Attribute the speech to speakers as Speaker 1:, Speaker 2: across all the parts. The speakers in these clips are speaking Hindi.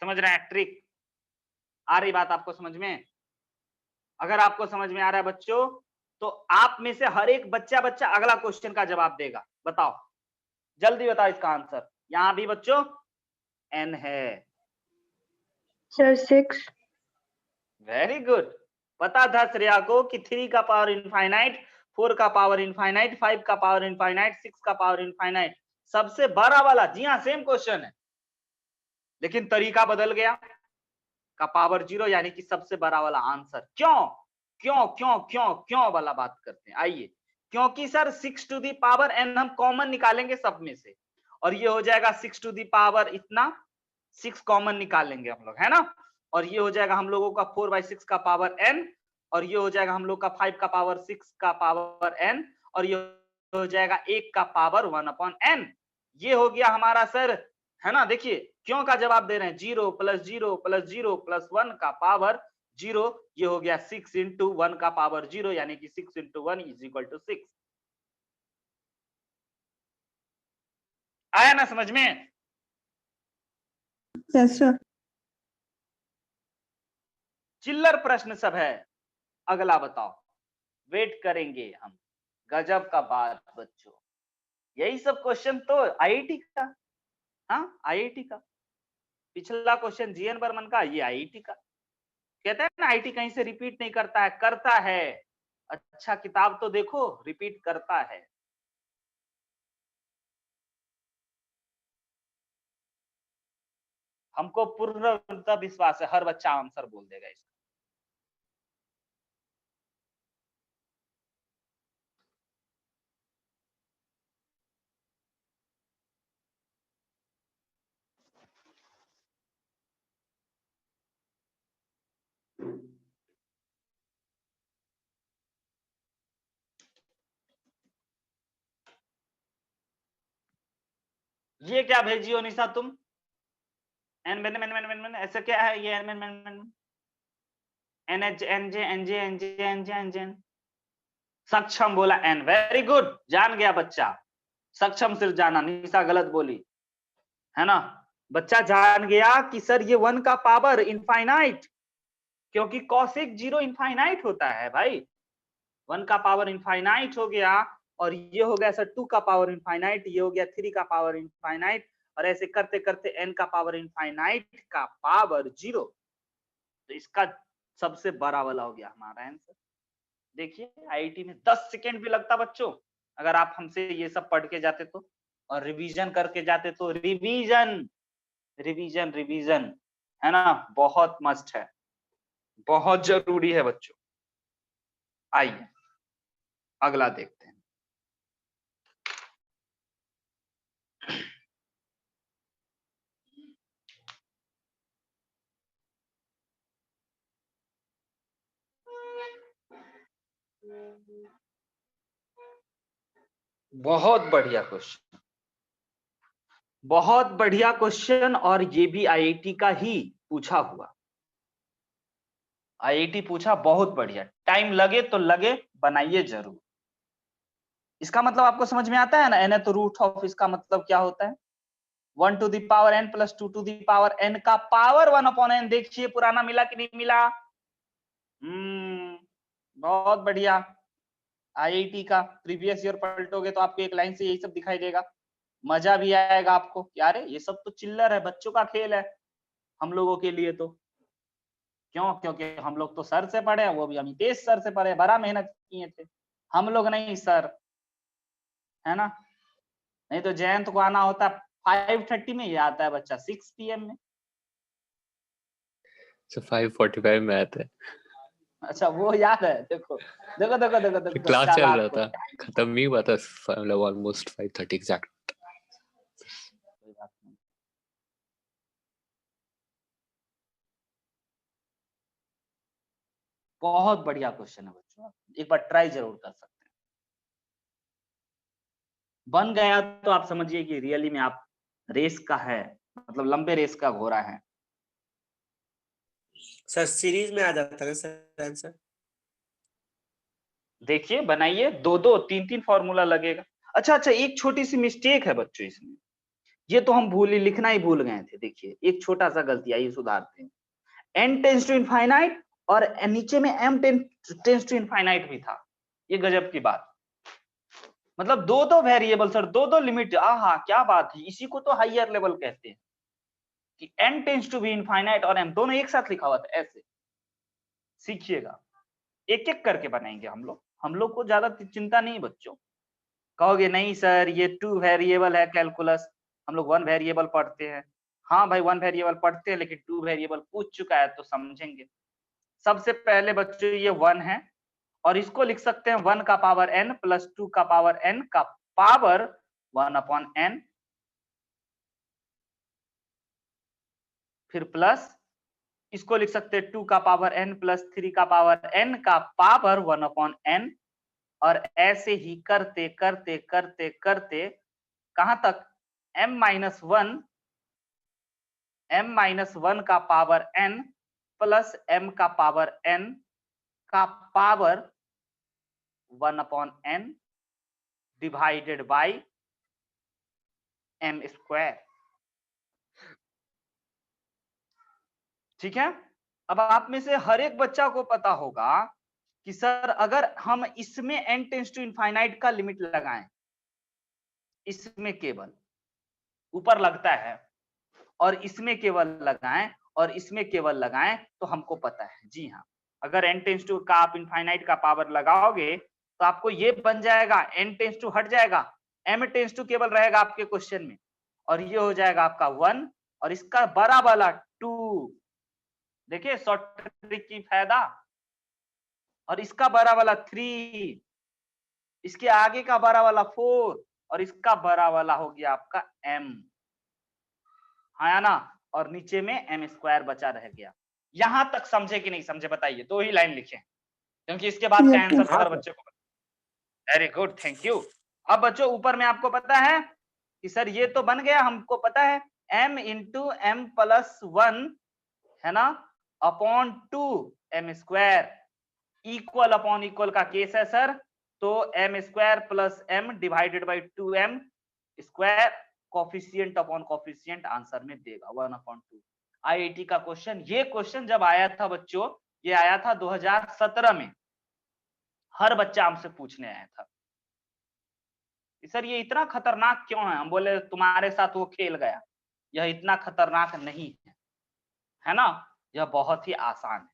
Speaker 1: समझ रहे हैं ट्रिक? आ रही बात आपको समझ में? अगर आपको समझ में आ रहा है बच्चों, तो आप में से हर एक बच्चा अगला क्वेश्चन का जवाब देगा। बताओ, जल्दी बताओ इसका आंसर। यहाँ भी बच्चों n है।
Speaker 2: सर 6।
Speaker 1: Very good. पता था श्रेया को कि 3 का पावर इनफाइनाइट, 4 का पावर इनफाइनाइट, 5 का पावर इनफाइनाइट, 6 का पावर इनफाइनाइट सबसे बड़ा वाला। जी हाँ, सेम क्वेश्चन है, लेकिन तरीका बदल गया। का पावर 0 यानी कि सबसे बड़ा वाला आंसर। क्यों क्यों क्यों क्यों क्यों वाला बात करते हैं, आइए। क्योंकि sir 6 to the power n हम कॉमन निकालेंगे सब में से, और ये हो जाएगा 6 टू दी पावर इतना, 6 कॉमन निकालेंगे हम लोग, है ना। और ये हो जाएगा हम लोगों का 4/6 का पावर n, और ये हो जाएगा हम लोग का 5 का पावर 6 का पावर n, और ये हो जाएगा 1 का पावर 1/n। ये हो गया हमारा सर, है ना। देखिए क्यों का जवाब दे रहे हैं, 0 + 0 + 0 + 1 का पावर 0। ये हो गया 6 × 1 का पावर 0, यानी कि 6 × 1 = 6। आया ना समझ में?
Speaker 2: Yes sir.
Speaker 1: चिल्लर प्रश्न सब है। अगला बताओ, वेट करेंगे हम। गजब का बात बच्चों, यही सब क्वेश्चन तो आईआईटी का। हाँ, आईआईटी का पिछला क्वेश्चन जीएन बर्मन का, ये आईआईटी का। कहते हैं ना आईआईटी कहीं से रिपीट नहीं करता है, करता है। अच्छा किताब तो देखो, रिपीट करता है। हमको पूर्ण विश्वास है हर बच्चा आंसर बोल देगा इसका। ये क्या भेजी हो निशा तुम? एन ऐसा क्या है ये? एन सक्षम बोला एन, वेरी गुड, जान गया बच्चा। सक्षम सिर्फ जाना, निशा गलत बोली, है ना। बच्चा जान गया कि सर ये 1 का पावर इनफाइनाइट, क्योंकि कॉसेक 0 इनफाइनाइट होता है भाई। 1 का पावर इनफाइनाइट हो गया, और ये हो गया सर 2 का पावर इनफाइनाइट, ये हो गया 3 का पावर इनफाइनाइट, और ऐसे करते करते n का पावर इनफाइनाइट का पावर 0। तो इसका सबसे बड़ा वाला हो गया हमारा आंसर। देखिए आईआईटी में 10 सेकेंड भी लगता बच्चों, अगर आप हमसे ये सब पढ़ के जाते तो, और रिवीजन करके जाते तो। रिवीजन रिवीजन रिवीजन, है ना, बहुत मस्ट है, बहुत जरूरी है बच्चों। आइए अगला देखते हैं। बहुत बढ़िया क्वेश्चन, बहुत बढ़िया क्वेश्चन, और ये भी आईआईटी का ही पूछा हुआ। आईआईटी पूछा, बहुत बढ़िया। टाइम लगे तो लगे, बनाइए जरूर। इसका मतलब आपको समझ में आता है ना, n है तो रूट ऑफ, इसका मतलब क्या होता है, 1 to the power n + 2 to the power n का पावर 1/n। देखिए पुराना मिला कि नहीं मिला? बहुत बढ़िया। आईआईटी का प्रीवियस ईयर पलटोगे तो आपको एक लाइन से यही सब दिखाई देगा, मजा भी आएगा आपको। यार ये सब तो चिल्लर है, बच्चों का खेल है, हम लोगों के लिए तो। क्यों? क्योंकि हम लोग तो सर से पढ़े, वो भी अमितेश सर से पढ़े, बड़ा मेहनत किए थे। हम लोग नहीं सर, है ना। नहीं तो जयंत को आना होता 5:30 में, ये आता है बच्चा 6 PM में।
Speaker 3: 5:45 में आते हैं।
Speaker 1: अच्छा वो याद है, देखो देखो देखो देखो देखो
Speaker 3: क्लास चल रहा
Speaker 1: आपको
Speaker 3: था, खत्म नहीं हुआ था, मतलब ऑलमोस्ट 5:30 एग्जैक्ट।
Speaker 1: बहुत बढ़िया क्वेश्चन है बच्चों, एक बार ट्राई जरूर कर सकते हैं। बन गया तो आप समझिए कि रियली में आप रेस का है, मतलब लंबे रेस का घोड़ा है।
Speaker 4: सर सीरीज में आ जाता है सर आंसर।
Speaker 1: देखिए बनाइए, 2-2 3-3 फॉर्मूला लगेगा। अच्छा अच्छा, एक छोटी सी मिस्टेक है बच्चों इसमें, ये तो हम लिखना ही भूल गए थे। देखिए एक छोटा सा गलती आई, सुधारते हैं। n टेंस टू इनफाइनाइट और नीचे में m टेंस टू इनफाइनाइट भी था। ये गजब की बात, मतलब दो दो वेरिएबल सर, दो दो लिमिट। आहा क्या बात है, इसी को तो हाइयर लेवल कहते हैं कि n tends to be infinite और m दोनों एक साथ लिखा हुआ था। ऐसे सीखिएगा, एक एक करके बनाएंगे हम लोग को ज्यादा चिंता नहीं बच्चों। कहोगे नहीं सर ये 2 वेरिएबल है कैलकुलस, हम लोग 1 वेरिएबल पढ़ते हैं। हाँ भाई 1 वेरिएबल पढ़ते हैं, लेकिन 2 वेरिएबल पूछ चुका है तो समझेंगे। सबसे पहले बच्चों ये 1 है और इसको लिख सकते हैं 1 का पावर n प्लस 2 का पावर n का पावर 1 अपॉन n, फिर प्लस इसको लिख सकते हैं 2 का पावर n प्लस 3 का पावर n का पावर 1 अपॉन n, और ऐसे ही करते करते करते करते कहां तक m माइनस वन का पावर n प्लस m का पावर n का power 1 upon n divided by m square. ठीक है, अब आप में से हर एक बच्चा को पता होगा कि सर अगर हम इसमें n टेंस टू इनफाइनाइट का लिमिट लगाएं, इसमें केवल ऊपर लगता है और इसमें केवल लगाएं और इसमें केवल लगाएं तो हमको पता है। जी हाँ, अगर n टेंस टू का आप इनफाइनाइट का पावर लगाओगे तो आपको ये बन जाएगा, n टेंस टू हट जाएगा, m टेंस टू केवल रहेगा आपके क्वेश्चन में, और ये हो जाएगा आपका 1 और इसका बड़ा वाला 2। देखिए शॉर्ट ट्रिक की फायदा, और इसका बड़ा वाला 3, इसके आगे का बड़ा वाला 4 और इसका बड़ा वाला हो गया आपका m। हाँ ना, और नीचे में m स्क्वायर बचा रह गया। यहां तक समझे कि नहीं समझे बताइए, 2 ही लाइन लिखे क्योंकि इसके बाद का आंसर हर बच्चे को। Very good, thank you. अब बच्चों ऊपर में आपको पता है कि सर ये तो बन गया, हमको पता है m इंटू m प्लस 1 है ना upon 2 m square, equal upon equal का केस है सर, तो m square plus m divided by 2m square, coefficient upon coefficient answer में देगा 1 अपॉन 2। आईआईटी का क्वेश्चन, ये क्वेश्चन जब आया था बच्चों, ये आया था 2017 में, हर बच्चा हमसे पूछने आया था सर ये इतना खतरनाक क्यों है। हम बोले तुम्हारे साथ वो खेल गया, यह इतना खतरनाक नहीं है ना, यह बहुत ही आसान है,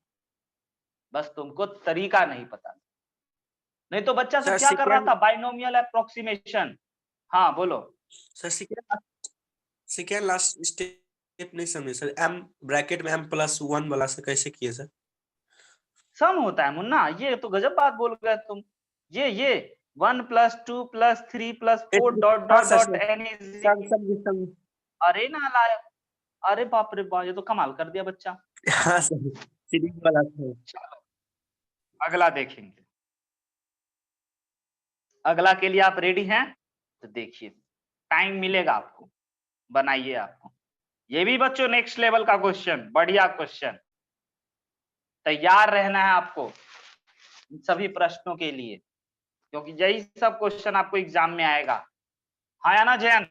Speaker 1: बस तुमको तरीका नहीं पता। नहीं तो बच्चा सब क्या कर रहा था, बाइनोमियल अप्रोक्सीमेशन। हाँ बोलो
Speaker 4: सर। सेकेंड लास्ट स्टेप नहीं समझे सर, m ब्रैकेट में m प्लस 1 वाला से कैसे किए सर?
Speaker 1: सम होता है मुन्ना, ये तो गजब बात बोल गए तुम। ये 1 plus 2 plus 3 plus 4 dot dot dot n is, अरे ना लायक, अरे बाप रे बाप, ये तो कमाल कर दिया बच्चा।
Speaker 4: हाँ सर, सीरीज वाला था।
Speaker 1: चलो अगला देखेंगे, अगला के लिए आप रेडी हैं तो देखिए, टाइम मिलेगा आपको, बनाइए आपको। ये भी बच्चों नेक्स्ट लेवल का क्वेश्चन, बढ़िया क्वेश्चन, तैयार रहना है आपको सभी प्रश्नों के लिए, क्योंकि यही सब क्वेश्चन आपको एग्जाम में आएगा। हाँ या ना जयंत?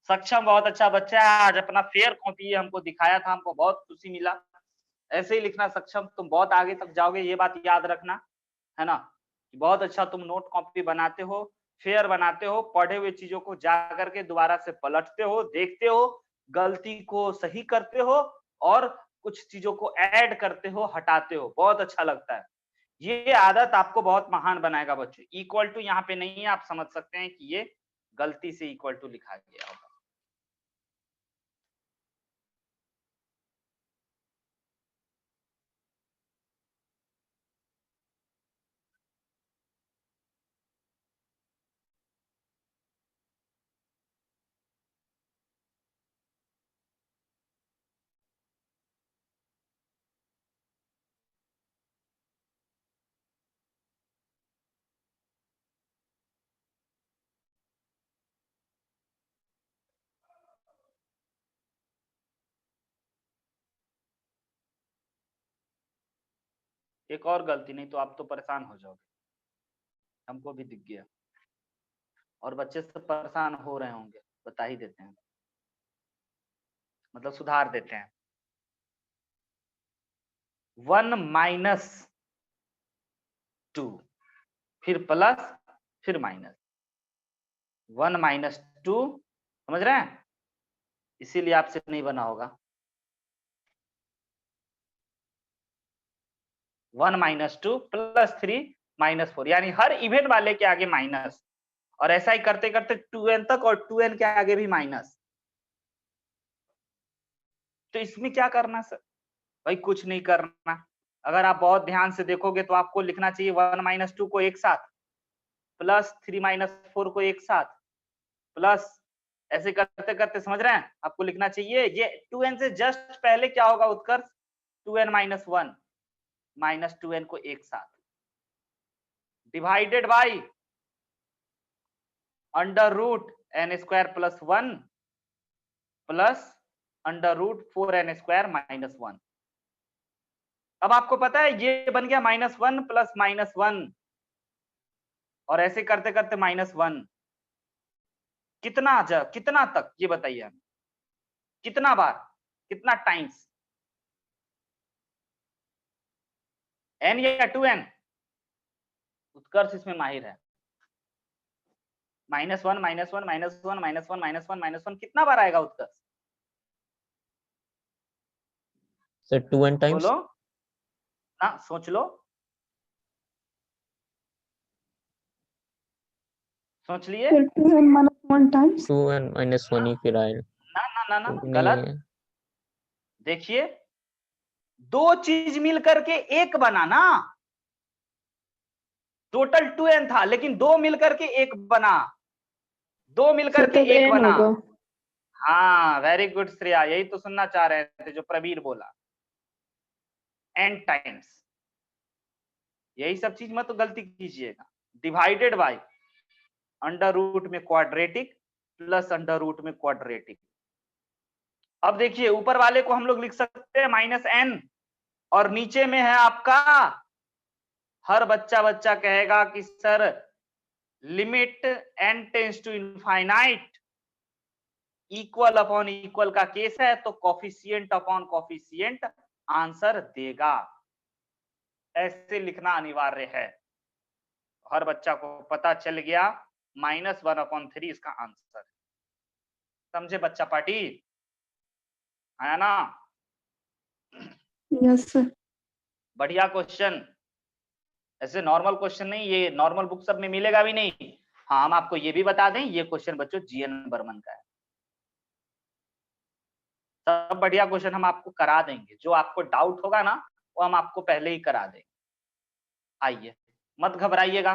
Speaker 1: सक्षम बहुत अच्छा बच्चा है, आज अपना फेयर कॉपी हमको दिखाया था, हमको बहुत खुशी मिला। ऐसे ही लिखना सक्षम, तुम बहुत आगे तक जाओगे, ये बात याद रखना है ना। बहुत अच्छा तुम नोट कॉपी बनाते हो, फेयर बनाते हो, पढ़े हुए चीजों को जा करके दोबारा से पलटते हो, देखते हो, गलती को सही करते हो और कुछ चीजों को ऐड करते हो, हटाते हो, बहुत अच्छा लगता है। ये आदत आपको बहुत महान बनाएगा बच्चों। इक्वल टू यहाँ पे नहीं है, आप समझ सकते हैं कि ये गलती से इक्वल टू लिखा गया होगा। एक और गलती, नहीं तो आप तो परेशान हो जाओगे, हमको भी दिख गया और बच्चे सब परेशान हो रहे होंगे। बता ही देते हैं, मतलब सुधार देते हैं। 1 माइनस 2 फिर प्लस फिर माइनस, 1 माइनस 2, समझ रहे हैं? इसीलिए आपसे नहीं बना होगा। 1 माइनस 2 प्लस 3 माइनस 4, यानी हर इवेंट वाले के आगे माइनस, और ऐसा ही करते करते 2n तक, और 2n के आगे भी माइनस। तो इसमें क्या करना सर? भाई कुछ नहीं करना। अगर आप बहुत ध्यान से देखोगे तो आपको लिखना चाहिए 1 माइनस 2 को एक साथ, प्लस 3 माइनस 4 को एक साथ, प्लस, ऐसे करते करते, समझ रहे हैं? आपको लिखना चाहिए ये 2n से जस्ट पहले क्या होगा उत्कर्ष, 2n माइनस 1 माइनस 2n को एक साथ, divided by under root n square plus 1 प्लस under root 4n square minus 1। अब आपको पता है ये बन गया -1 प्लस -1, और ऐसे करते करते -1, कितना तक ये बताइए हमें, कितना बार, कितना टाइम्स, n या 2n? उत्कर्ष इसमें माहिर है। -1 -1 -1 -1 -1 -1 कितना बार आएगा उत्कर्ष?
Speaker 3: Sir 2n times.
Speaker 1: बोलो ना, सोच लो, सोच लिए।
Speaker 2: Sir, 2n minus 1 times.
Speaker 3: 2n minus 1 ही फिर आएगा।
Speaker 1: ना ना ना ना,
Speaker 3: नहीं
Speaker 1: गलत।
Speaker 3: है।
Speaker 1: देखिए, दो चीज मिल करके एक बना ना, टोटल 2n था लेकिन दो मिल करके एक बना, दो मिल
Speaker 2: Sir,
Speaker 1: करके
Speaker 2: तब
Speaker 1: एक
Speaker 2: n
Speaker 1: बना।
Speaker 2: होगा।
Speaker 1: हाँ, वेरी गुड श्रेया, यही तो सुनना चाह रहे थे जो प्रवीर बोला, n टाइम्स। यही सब चीज मत तो गलती कीजिएगा। डिवाइडेड बाय अंडर रूट में क्वाड्रेटिक प्लस अंडर रूट में क्वाड्रेटिक। अब देखिए ऊपर वाले को हम लोग लिख सकते हैं -n, और नीचे में है आपका, हर बच्चा कहेगा कि sir limit n tends to infinite, equal upon equal का केस है तो कॉफिशिएंट अपॉन कॉफिशिएंट आंसर देगा। ऐसे लिखना अनिवार्य है। हर बच्चा को पता चल गया -1/3 इसका आंसर है। समझे बच्चा पार्टी? आया ना?
Speaker 2: Yes, sir.
Speaker 1: बढ़िया क्वेश्चन। ऐसे नॉर्मल क्वेश्चन नहीं, ये नॉर्मल बुक सब में मिलेगा भी नहीं। हाँ, हम आपको ये भी बता दें, ये क्वेश्चन बच्चों जीएन बर्मन का है। सब बढ़िया क्वेश्चन हम आपको करा देंगे, जो आपको डाउट होगा ना वो हम आपको पहले ही करा देंगे। आइए, मत घबराइएगा।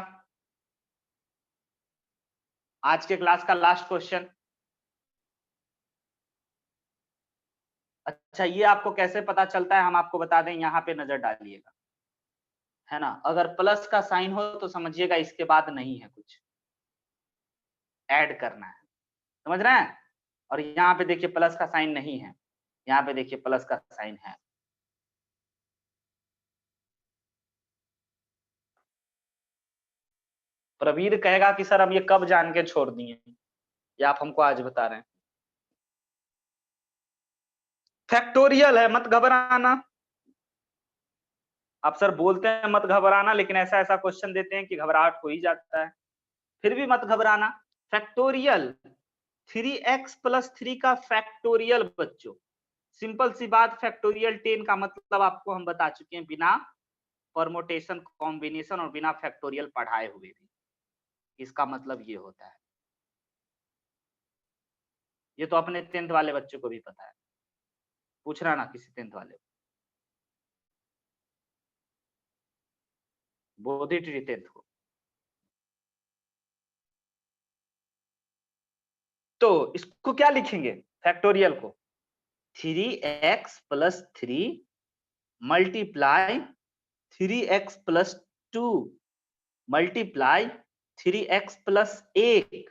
Speaker 1: आज के क्लास का लास्ट क्वेश्चन। अच्छा, ये आपको कैसे पता चलता है हम आपको बता दें, यहाँ पे नजर डालिएगा, है ना? अगर प्लस का साइन हो तो समझिएगा इसके बाद नहीं है, कुछ ऐड करना है, समझ रहे हैं? और यहाँ पे देखिए प्लस का साइन नहीं है, यहाँ पे देखिए प्लस का साइन है। प्रवीर कहेगा कि सर हम ये कब जान के छोड़ दिए, ये आप हमको आज बता रहे हैं। फैक्टोरियल है, मत घबराना। आप सर बोलते हैं मत घबराना, लेकिन ऐसा ऐसा क्वेश्चन देते हैं कि घबराहट हो ही जाता है। फिर भी मत घबराना। फैक्टोरियल 3x + 3 का फैक्टोरियल बच्चों, सिंपल सी बात, फैक्टोरियल 10 का मतलब आपको हम बता चुके हैं, बिना परमोटेशन, कॉम्बिनेशन और बिना फैक्टोरियल पढ़ाए हुए भी। इसका मतलब ये होता है। ये तो अपने 10th वाले बच्चों को भी पता है, पूछना ना किसी 10th वाले को। बोधी ट्री 10th को। तो इसको क्या लिखेंगे फैक्टोरियल को? 3x + 3 multiply 3x + 2 multiply 3x + 1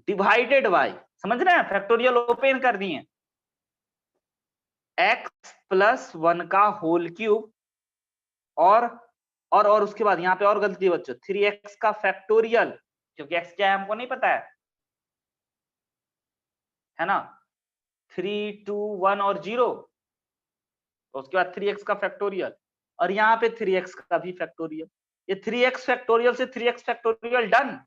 Speaker 1: divided by, समझ रहे हैं? फैक्टोरियल ओपन कर दिए, x + 1 का होल क्यूब, और उसके बाद यहाँ पे और गलती है बच्चों, 3x का फैक्टोरियल, क्योंकि x क्या है हमको नहीं पता है, है ना, 3 2 1 और 0, तो उसके बाद 3x का फैक्टोरियल, और यहाँ पे 3x का भी फैक्टोरियल, ये 3x फैक्टोरियल से 3x फैक्टोरियल डन।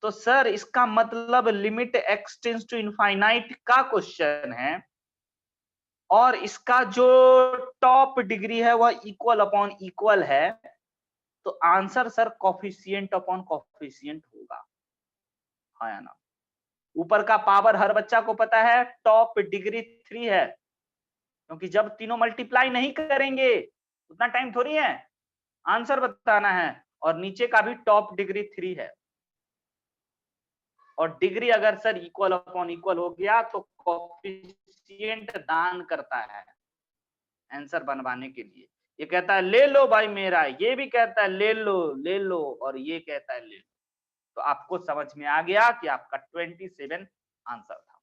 Speaker 1: तो सर इसका मतलब limit x tends to infinite का क्वेश्चन है, और इसका जो टॉप डिग्री है वह इक्वल अपॉन इक्वल है, तो answer sir coefficient upon coefficient होगा, हाँ या ना। ऊपर का पावर हर बच्चा को पता है, टॉप डिग्री 3 है, क्योंकि जब तीनों मल्टीप्लाई नहीं करेंगे उतना टाइम थोड़ी है, आंसर बताना है, और नीचे का भी टॉप डिग्री 3 है, और डिग्री अगर सर इक्वल अपॉन इक्वल हो गया तो कोफिशिएंट दान करता है आंसर बनवाने के लिए। ये कहता है ले लो भाई मेरा, ये भी कहता है ले लो, और ये कहता है ले लो। तो आपको समझ में आ गया कि आपका 27 आंसर था।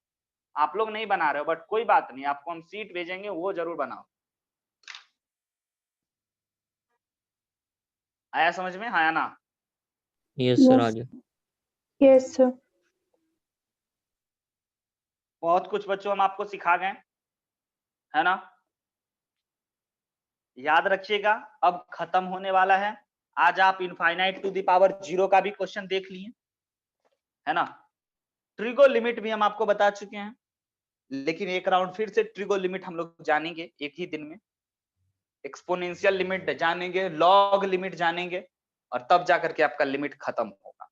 Speaker 1: आप लोग नहीं बना रहे हो, बट कोई बात नहीं, आपको हम सीट भेजेंगे, वो जरूर बनाओ। आया समझ में, हाँ या ना?
Speaker 5: यस सर, आ
Speaker 2: Yes.
Speaker 5: गया।
Speaker 2: Yes, sir.
Speaker 1: बहुत कुछ बच्चों हम आपको सिखा गए, है ना। याद रखिएगा, अब खत्म होने वाला है। आज आप इनफाइनाइट टू द पावर 0 का भी क्वेश्चन देख लिए, है ना। ट्रिगो लिमिट भी हम आपको बता चुके हैं, लेकिन एक राउंड फिर से ट्रिगो लिमिट हम लोग जानेंगे एक ही दिन में। एक्सपोनेंशियल लिमिट जानेंगे, लॉग लिमिट जानेंगे, और तब जाकर के आपका लिमिट खत्म होगा।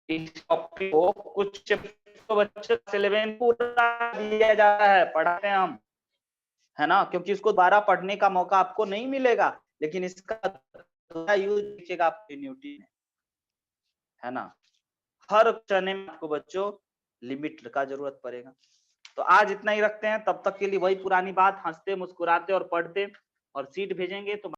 Speaker 1: इस टॉपिक को कुछ बच्चों सिलेबस पूरा दिया जाता है, पढ़ाते हैं हम, है ना, क्योंकि इसको दोबारा पढ़ने का मौका आपको नहीं मिलेगा, लेकिन इसका यूज कीजिएगा आपकी ड्यूटी में, है ना। हर चने में आपको बच्चों लिमिट का जरूरत पड़ेगा। तो आज इतना ही रखते हैं, तब तक के लिए वही पुरानी बात, हंसते मुस्कुराते और पढ़ते, और सीट भेजेंगे तो